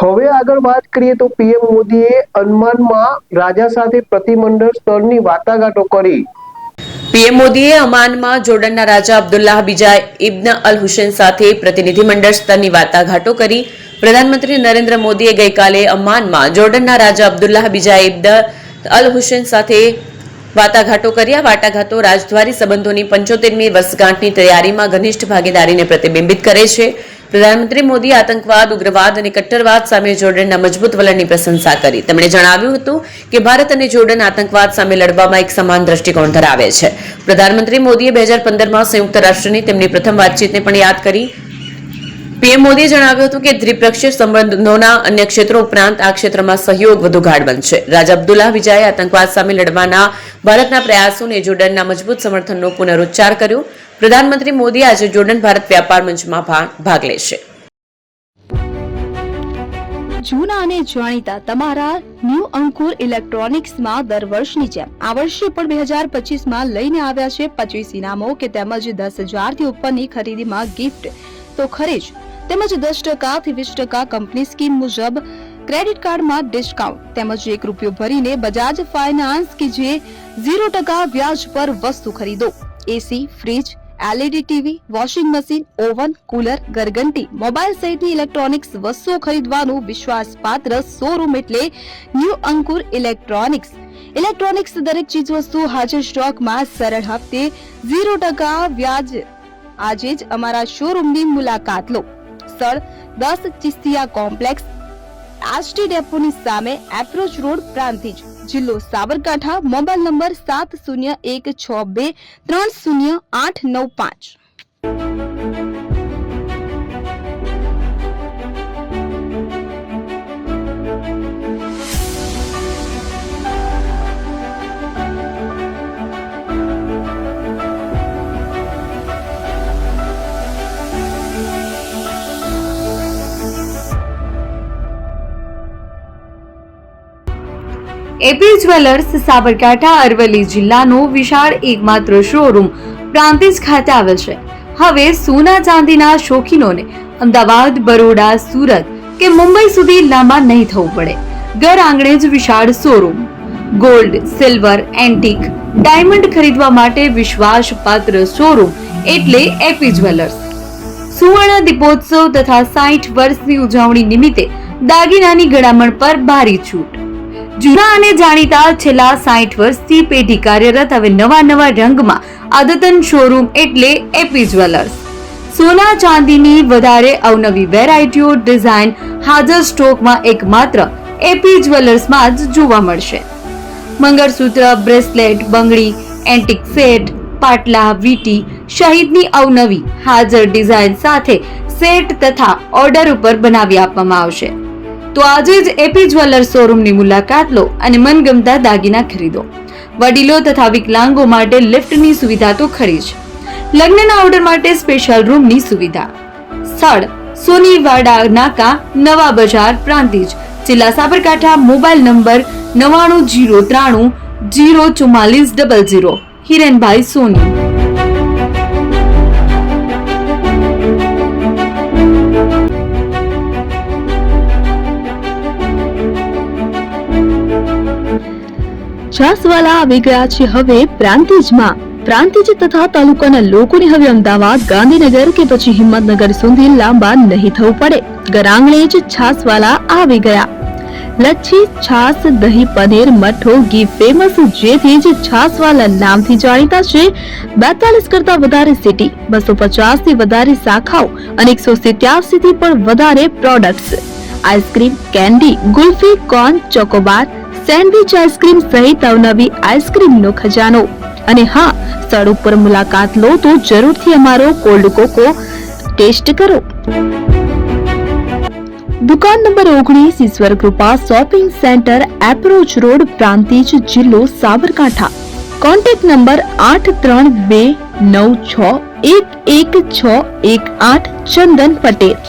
હવે આગળ વાત કરીએ તો પીએમ મોદીએ અમ્માનમાં રાજા સાથે પ્રતિમંડળ સ્તરની વાટાઘાટો કરી। પીએમ મોદીએ અમાનમાં જોર્ડનના રાજા અબ્દુલ્લાહ બીજા ઇબ્ન અલ હુસૈન સાથે પ્રતિનિધિમંડળ સ્તરની વાટાઘાટો કરી। પ્રધાનમંત્રી નરેન્દ્ર મોદીએ ગઈકાલે અમાનમાં જોર્ડનના રાજા અબ્દુલ્લાહ બીજા ઇબ્ન અલ હુસૈન સાથે વાટાઘાટો કરી। આ વાટાઘાટો રાજદ્વારી સંબંધોની 75મી વર્ષગાંઠની તૈયારીમાં ઘનિષ્ઠ ભાગીદારીને પ્રતિબિંબિત કરે છે। પ્રધાનમંત્રી મોદીએ આતંકવાદ, ઉગ્રવાદ અને કટ્ટરવાદ સામે જોર્ડનના મજબૂત વલણની પ્રશંસા કરી। તેમણે જણાવ્યું હતું કે ભારત અને જોર્ડન આતંકવાદ સામે લડવામાં એક સમાન દ્રષ્ટિકોણ ધરાવે છે। પ્રધાનમંત્રી મોદીએ 2015માં સંયુક્ત રાષ્ટ્રની તેમની પ્રથમ વાતચીતને પણ યાદ કરી। પીએમ મોદીએ જણાવ્યું હતું કે દ્વિપક્ષીય સંબંધોના અન્ય ક્ષેત્રો ઉપરાંત આ ક્ષેત્રમાં સહયોગ વધુ ગાઢ બનશે। રાજા અબ્દુલ્લાહ બીજાએ આતંકવાદ સામે લડવાના ભારતના પ્રયાસોને જોર્ડનના મજબૂત સમર્થનનો પુનરુચ્ચાર કર્યો। પ્રધાનમંત્રી મોદી આજે જોર્ડન ભારત વ્યાપાર મંચમાં ભાગ લેશે। જૂના અને જાણીતા તમારા ન્યૂ અંકુર ઇલેક્ટ્રોનિક્સમાં દર વર્ષની જેમ આ વર્ષે પણ 2025માં લઈને આવ્યા છે 25 ઇનામો કે તેમજ 10,000 થી ઉપરની ખરીદીમાં ગિફ્ટ તો ખરી જ, તેમજ 10% થી 20% કંપની સ્કીમ મુજબ ક્રેડિટ કાર્ડમાં ડિસ્કાઉન્ટ તેમજ ₹1 ભરીને બજાજ ફાઇનાન્સ કે જે 0% વ્યાજ પર વસ્તુ ખરીદો। AC, fridge, LED TV, washing machine, oven, cooler, ગરગંટી, મોબાઈલ સહિતની ઇલેક્ટ્રોનિક્સ વસ્તુઓ ખરીદવાનું વિશ્વાસપાત્ર શોરૂમ એટલે ન્યૂ અંકુર ઇલેક્ટ્રોનિક્સ। ઇલેક્ટ્રોનિક્સ દરેક ચીજ વસ્તુ હાજર સ્ટોકમાં સરળ હપ્તે 0% વ્યાજ। આજે જ અમારા શોરૂમની મુલાકાત લો। સ્થળ 10 ચિસ્તિયા કોમ્પ્લેક્સ, આરટી ડેપોની સામે, એપ્રોચ રોડ, પ્રાંતિજ, જિલ્લો Sabarkantha. Mobile number 7016230895। AP jewellers Sabarkantha Aravalli જિલ્લાનો વિશાળ એકમાત્ર શોરૂમ પ્રાંતિજ ખાતે આવેલ છે। હવે સોના ચાંદીના શોખીનોને અમદાવાદ, બરોડા, સુરત કે મુંબઈ સુધી લાંબા નહીં થવું પડે। ઘર આંગણે જ વિશાળ showroom. Gold, silver, antique, diamond ખરીદવા માટે વિશ્વાસપાત્ર શોરૂમ એટલે એપી જ્વેલર્સ। સુવર્ણ દીપોત્સવ તથા 60 વર્ષની ઉજવણી નિમિત્તે દાગીનાની ગળામણ પર ભારી છૂટ। જૂના અને જાણીતા છેલ્લા 60 વર્ષથી પેઢી કાર્યરત હવે નવા રંગમાં અદ્યતન શોરૂમ એટલે એપી જ્વેલર્સ। સોના ચાંદીની વધારે અવનવી વેરાયટીઓ, ડિઝાઇન હાજર સ્ટોકમાં એકમાત્ર એપી જ્વેલર્સમાં જ જોવા મળશે। મંગળસૂત્ર, બ્રેસલેટ, બંગડી, એન્ટિક સેટ, પાટલા, વીટી સહિતની અવનવી હાજર ડિઝાઇન સાથે સેટ તથા ઓર્ડર ઉપર બનાવી આપવામાં આવશે। તો આજે જ એપી જ્વેલર્સ શોરૂમની મુલાકાત લો અને મનગમતા દાગીના ખરીદો। વડીલો તથા વિકલાંગો માટે લિફ્ટની સુવિધા તો ખરી જ, લગ્નના ઓર્ડર માટે સ્પેશિયલ રૂમની સુવિધા। સ્થળ સોનીવાડા નાકા, નવા બજાર, પ્રાંતિજ, જિલ્લા સાબરકાંઠા। Mobile number 9903004400। હિરેનભાઈ સોની। છાસવાલા આવી ગયા છે હવે પ્રાંતિજમાં। પ્રાંતિજ તથા તાલુકાના લોકોને હવે અમદાવાદ, ગાંધીનગર કે પછી હિંમતનગર સુધી લાંબા નહીં થવું પડે। ઘર આંગણે જ છાસવાલા આવી ગયા। લચ્છી, છાસ, દહીં, પનીર, મઠો, ઘી ફેમસ, જેથી જ છાસવાલા નામથી જાણીતા છે। 42 કરતા વધારે સિટી, 250 થી વધારે શાખાઓ અને 187 થી પણ વધારે products. Ice cream, candy, kulfi, corn, Chocobar, sandwich ice cream સહિત અવનવી આઈસ્ક્રીમનો ખજાનો। અને હા, સ્થળ ઉપર મુલાકાત લો તો જરૂરથી અમારો કોલ્ડ કોકો ટેસ્ટ કરો। દુકાન number 19, Ishwar Krupa shopping centre, approach road, Prantij, જિલ્લો સાબરકાંઠા। Contact number 8329611618। ચંદન પટેલ।